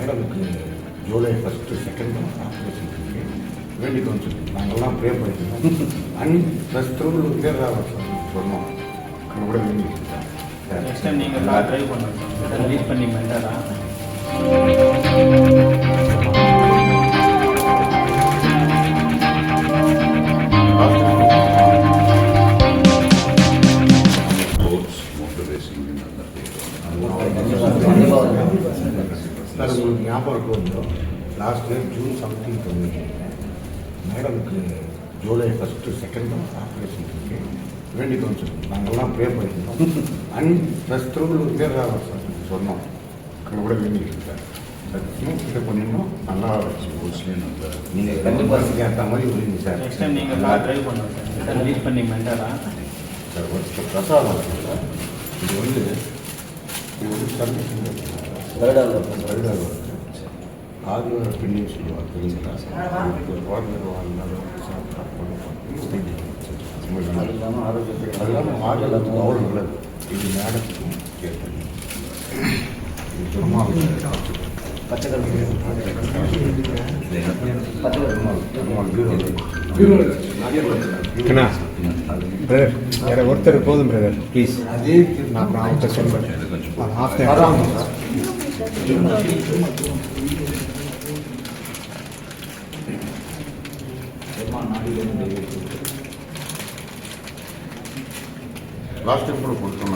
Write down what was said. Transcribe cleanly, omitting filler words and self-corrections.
மேடமுக்கு July 1, 2 operation இருக்கு, வேண்டிக்கோன்னு சொல்லி நாங்கள்லாம் ப்ரே பண்ணிக்கிறோம். ப்ளஸ் திருவள்ளூர் பேராக சொன்னோம், அங்கே கூட வேண்டிக்கிட்டு சார். நெக்ஸ்ட் டைம் நீங்கள் கார் ட்ரைவ் பண்ணுங்க, லீட் பண்ணி மென்டரா சார் உங்களுக்கு ஞாபகம் இருக்கும், லாஸ்ட் இயர் ஜூன் 17 பண்ணியிருக்கீங்க. மேடமுக்கு ஜூலை 1, 2 ஆப்ரேஷன் இருக்கு, வேண்டிக்கோன்னு சொல்லி நாங்கள்லாம் ப்ரே பண்ணிக்கிறோம். ப்ளஸ் திருவள்ளூர் பேராக சொன்னோம், அங்கே கூட வேண்டிக்கிட்டு சார். இதை பண்ணிடணும், நல்லா நீங்கள் கண்டிப்பாக ஏற்ற மாதிரி வருவீங்க சார். நெக்ஸ்ட் டைம் நீங்கள் கார் ட்ரைவ் பண்ணுங்க சார், லீட் பண்ணி மென்டரா சார். ஒரு பிரசாதம் இருக்குல்ல, இது வந்து சர்வீஸ் வருடாக ஆதிவார பிள்ளைன்னு சொல்லுவாங்க, தெரியுங்களா? குழந்தை வாழ்ந்தாலும் சாப்பிட்டா அது இல்லாமல் ஆரோக்கியத்துக்கு அது இல்லாமல் ஆரோக்கியத்துக்கு அவ்வளோ நல்லது. இது மேடத்துக்கும் கேட்பேன். இது திருமாவளி பிரதர் வேற ஒருத்தர் போதும் பிரதர் ப்ளீஸ். அதே நான் அவர்கிட்ட சொல்கிறேன். லாஸ்ட் டைம் கூட கொடுத்தோம்.